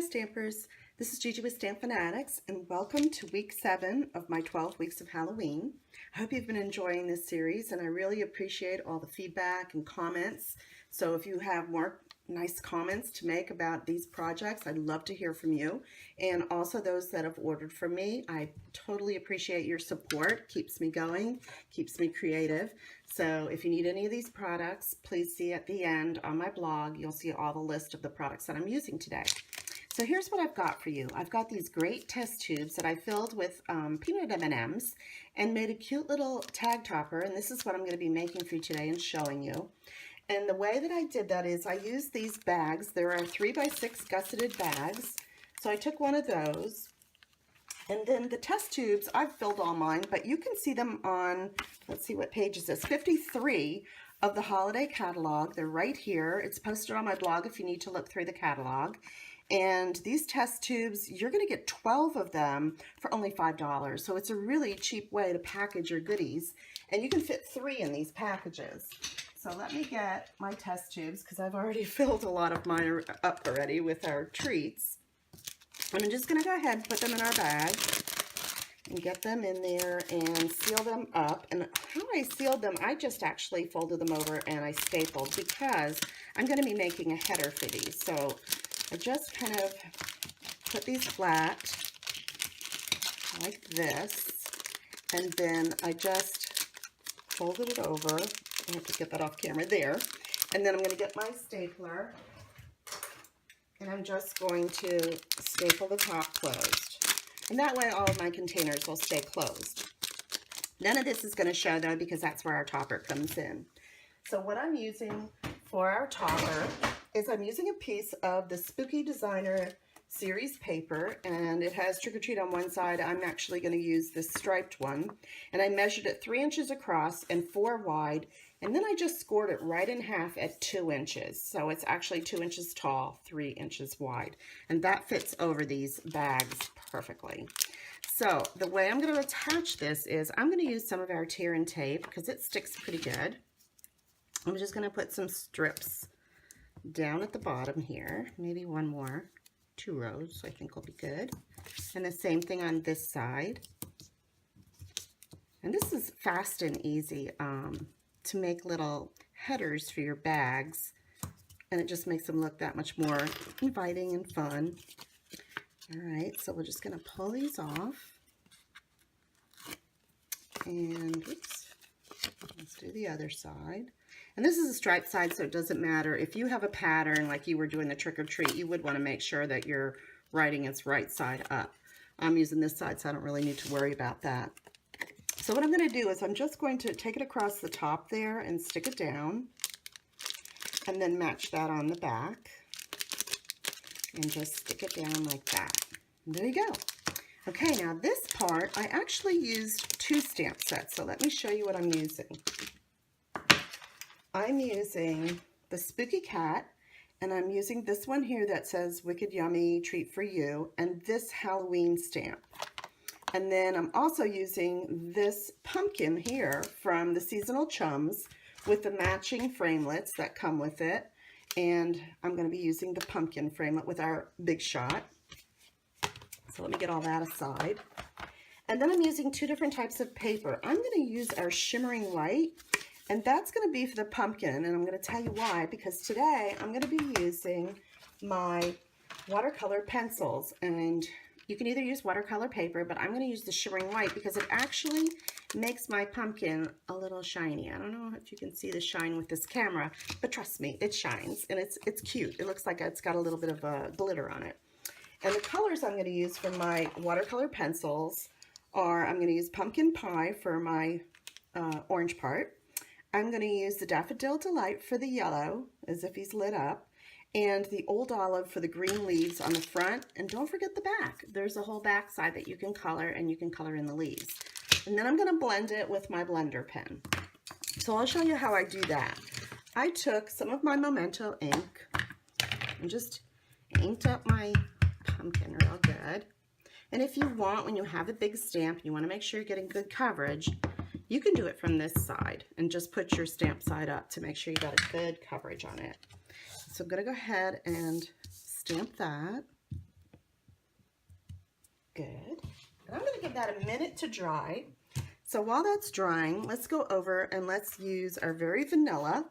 Stampers, this is Gigi with Stamp FUNatics, and welcome to week 7 of my 12 weeks of Halloween. I hope you've been enjoying this series, and I really appreciate all the feedback and comments. So if you have more nice comments to make about these projects, I'd love to hear from you. And also those that have ordered from me, I totally appreciate your support. Keeps me going, keeps me creative. So if you need any of these products, please see at the end on my blog, you'll see all the list of the products that I'm using today. So here's what I've got for you. I've got these great test tubes that I filled with peanut M&Ms and made a cute little tag topper, and this is what I'm going to be making for you today and showing you. And the way that I did that is I used these bags. There are 3x6 gusseted bags. So I took one of those. And then the test tubes, I've filled all mine, but you can see them on, let's see what page is this, 53 of the holiday catalog. They're right here. It's posted on my blog if you need to look through the catalog. And these test tubes, you're going to get 12 of them for only $5. So it's a really cheap way to package your goodies. And you can fit 3 in these packages. So let me get my test tubes because I've already filled a lot of mine up already with our treats. And I'm just going to go ahead and put them in our bag and get them in there and seal them up. And how I sealed them, I just actually folded them over and I stapled because I'm going to be making a header for these. So I just kind of put these flat like this, and then I just folded it over. I have to get that off camera there. And then I'm going to get my stapler, and I'm just going to staple the top closed. And that way all of my containers will stay closed. None of this is going to show though because that's where our topper comes in. So what I'm using for our topper is I'm using a piece of the Spooky Designer series paper, and it has Trick or Treat on one side. I'm actually going to use this striped one, and I measured it 3 inches across and 4 wide, and then I just scored it right in half at 2 inches. So it's actually 2 inches tall, 3 inches wide, and that fits over these bags perfectly. So the way I'm going to attach this is I'm going to use some of our tear and tape because it sticks pretty good. I'm just going to put some strips down at the bottom here, maybe one more. 2 rows, I think will be good. And the same thing on this side. And this is fast and easy to make little headers for your bags. And it just makes them look that much more inviting and fun. All right, so we're just gonna pull these off. And oops, let's do the other side. And this is a striped side, so it doesn't matter. If you have a pattern like you were doing the trick or treat, you would want to make sure that you're writing its right side up. I'm using this side, so I don't really need to worry about that. So what I'm going to do is I'm just going to take it across the top there and stick it down, and then match that on the back, and just stick it down like that. And there you go. Okay, now this part, I actually used 2 stamp sets, so let me show you what I'm using. I'm using the Spooky Cat, and I'm using this one here that says Wicked Yummy Treat for You, and this Halloween stamp. And then I'm also using this pumpkin here from the Seasonal Chums with the matching framelits that come with it. And I'm going to be using the pumpkin framelit with our Big Shot. So let me get all that aside. And then I'm using 2 different types of paper. I'm going to use our Shimmering Light. And that's going to be for the pumpkin, and I'm going to tell you why, because today I'm going to be using my watercolor pencils, and you can either use watercolor paper, but I'm going to use the Shimmering White because it actually makes my pumpkin a little shiny. I don't know if you can see the shine with this camera, but trust me, it shines, and it's cute. It looks like it's got a little bit of glitter on it. And the colors I'm going to use for my watercolor pencils are, I'm going to use Pumpkin Pie for my orange part. I'm going to use the Daffodil Delight for the yellow, as if he's lit up, and the Old Olive for the green leaves on the front. And don't forget the back. There's a whole back side that you can color, and you can color in the leaves. And then I'm going to blend it with my blender pen. So I'll show you how I do that. I took some of my Memento ink and just inked up my pumpkin real good. And if you want, when you have a big stamp, you want to make sure you're getting good coverage, you can do it from this side and just put your stamp side up to make sure you got a good coverage on it. So I'm going to go ahead and stamp that. good. And I'm going to give that a minute to dry. So while that's drying, let's go over and let's use our very vanilla.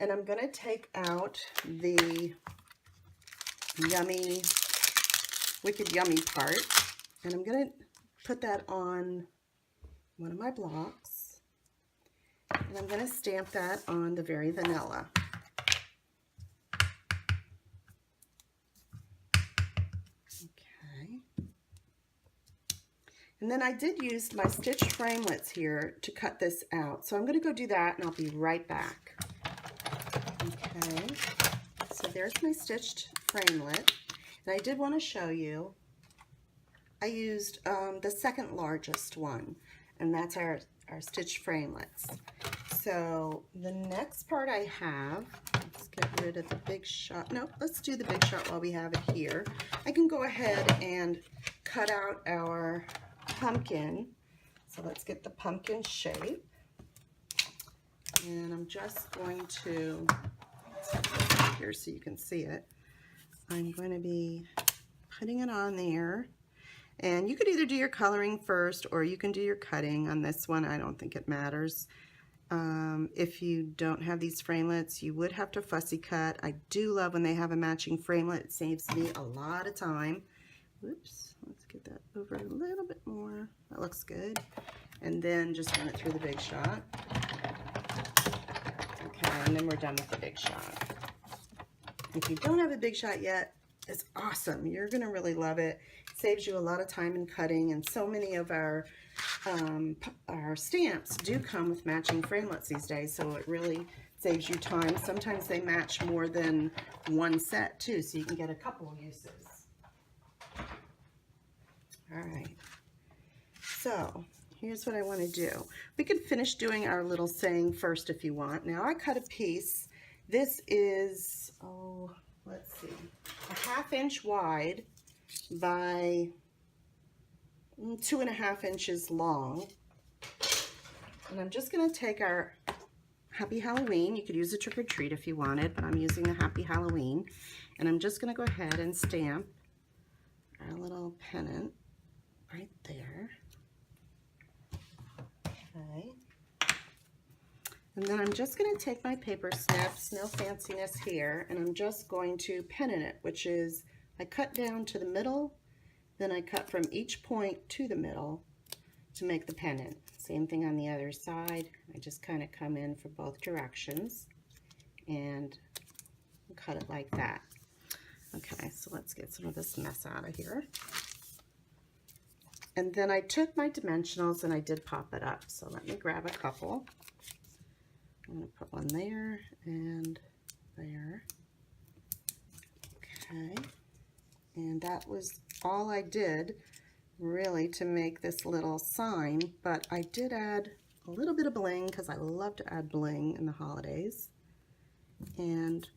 And I'm going to take out the yummy, wicked yummy part. And I'm going to put that on one of my blocks. And I'm going to stamp that on the very vanilla. Okay. And then I did use my stitched framelits here to cut this out. So I'm going to go do that and I'll be right back. Okay. So there's my stitched framelit. And I did want to show you, I used the second largest one. And that's our stitched framelits. So the next part I have, let's get rid of the big shot. No, let's do the big shot while we have it here. I can go ahead and cut out our pumpkin. So let's get the pumpkin shape. And I'm just going to, here so you can see it. I'm going to be putting it on there. And you could either do your coloring first or you can do your cutting. On this one, I don't think it matters. If you don't have these framelits, you would have to fussy cut. I do love when they have a matching framelit. It saves me a lot of time. Whoops, let's get that over a little bit more. That looks good. And then just run it through the big shot. Okay, and then we're done with the big shot. If you don't have a big shot yet, it's awesome. You're going to really love it. It saves you a lot of time in cutting, and so many of our stamps do come with matching framelits these days, so it really saves you time. Sometimes they match more than one set too, so you can get a couple of uses. All right, so here's what I want to do. We can finish doing our little saying first if you want. Now I cut a piece. This is, oh, let's see, a 1/2 inch wide by 2.5 inches long. And I'm just going to take our Happy Halloween. You could use a trick or treat if you wanted, but I'm using the Happy Halloween. And I'm just going to go ahead and stamp our little pennant right there. Okay. And then I'm just going to take my paper snips, no fanciness here, and I'm just going to pennant it, which is I cut down to the middle, then I cut from each point to the middle to make the pennant. Same thing on the other side. I just kind of come in for both directions and cut it like that. Okay, so let's get some of this mess out of here. And then I took my dimensionals and I did pop it up. So let me grab a couple. I'm going to put one there and there. Okay. And that was all I did really to make this little sign, but I did add a little bit of bling because I love to add bling in the holidays. And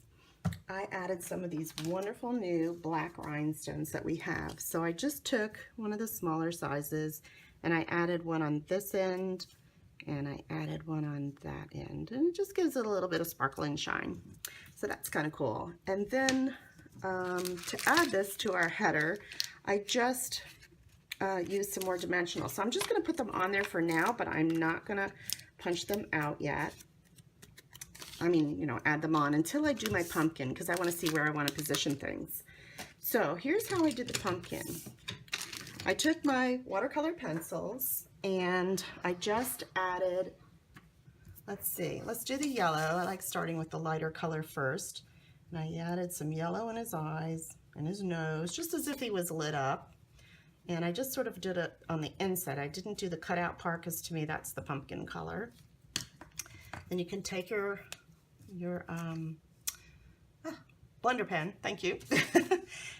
I added some of these wonderful new black rhinestones that we have. So I just took one of the smaller sizes and I added one on this end and I added one on that end, and it just gives it a little bit of sparkle and shine. So that's kind of cool. And then to add this to our header, I just used some more dimensional. So I'm just going to put them on there for now, but I'm not going to punch them out yet. I mean, you know, add them on until I do my pumpkin, because I want to see where I want to position things. So here's how I did the pumpkin. I took my watercolor pencils and I just added, let's see, let's do the yellow. I like starting with the lighter color first. And I added some yellow in his eyes and his nose, just as if he was lit up. And I just sort of did it on the inside. I didn't do the cutout part because to me that's the pumpkin color. Then you can take your blender pen, thank you.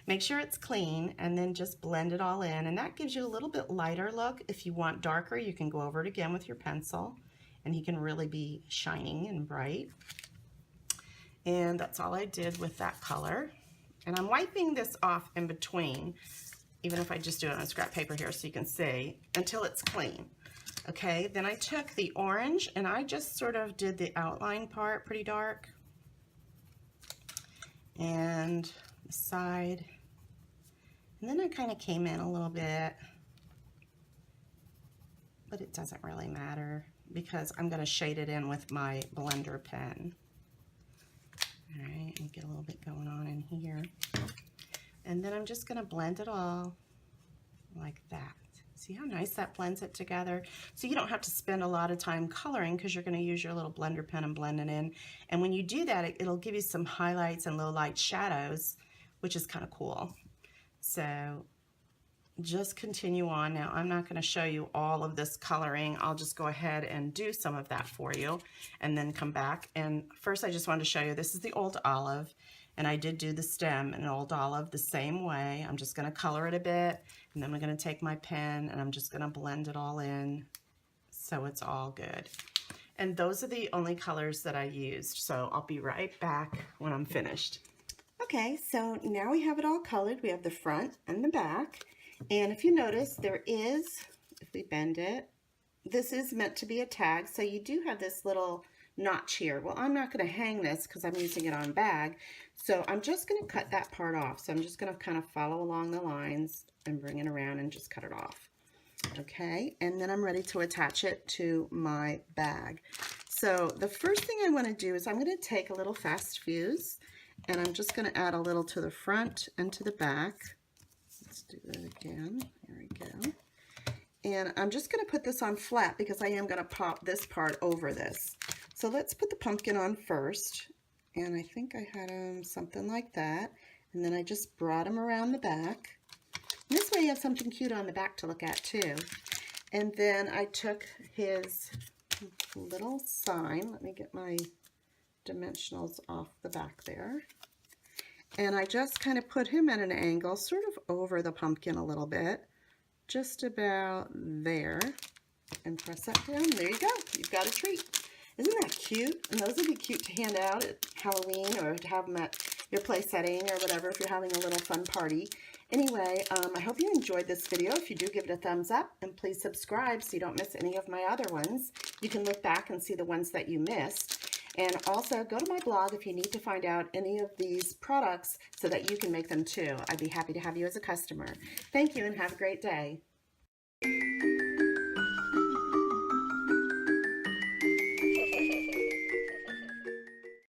Make sure it's clean and then just blend it all in, and that gives you a little bit lighter look. If you want darker, you can go over it again with your pencil and he can really be shining and bright. And that's all I did with that color. And I'm wiping this off in between, even if I just do it on scrap paper here so you can see, until it's clean. Okay, then I took the orange and I just sort of did the outline part pretty dark. And the side And then I kind of came in a little bit, but it doesn't really matter because I'm going to shade it in with my blender pen. All right, and get a little bit going on in here. And then I'm just going to blend it all like that. See how nice that blends it together? So you don't have to spend a lot of time coloring because you're going to use your little blender pen and blend it in. And when you do that, it'll give you some highlights and low light shadows, which is kind of cool. So just continue on. Now I'm not going to show you all of this coloring. I'll just go ahead and do some of that for you and then come back. And first I just wanted to show you, this is the Old Olive, and I did do the stem in Old Olive the same way. I'm just going to color it a bit, and then I'm going to take my pen and I'm just going to blend it all in so it's all good. And those are the only colors that I used, so I'll be right back when I'm finished. Okay, so now we have it all colored. We have the front and the back. And if you notice, there is, if we bend it, this is meant to be a tag, so you do have this little notch here. Well, I'm not going to hang this because I'm using it on bag, so I'm just going to cut that part off. So I'm just going to kind of follow along the lines and bring it around and just cut it off. Okay, and then I'm ready to attach it to my bag. So the first thing I want to do is I'm going to take a little fast fuse, and I'm just going to add a little to the front and to the back. Let's do that again. There we go. And I'm just going to put this on flat because I am going to pop this part over this. So let's put the pumpkin on first. And I think I had him something like that. And then I just brought him around the back. And this way you have something cute on the back to look at too. And then I took his little sign. Let me get my dimensionals off the back there. And I just kind of put him at an angle, sort of over the pumpkin a little bit, just about there, and press that down. There you go. You've got a treat. Isn't that cute? And those would be cute to hand out at Halloween or to have them at your place setting or whatever if you're having a little fun party. Anyway, I hope you enjoyed this video. If you do, give it a thumbs up, and please subscribe so you don't miss any of my other ones. You can look back and see the ones that you missed. And also go to my blog if you need to find out any of these products so that you can make them too. I'd be happy to have you as a customer. Thank you and have a great day.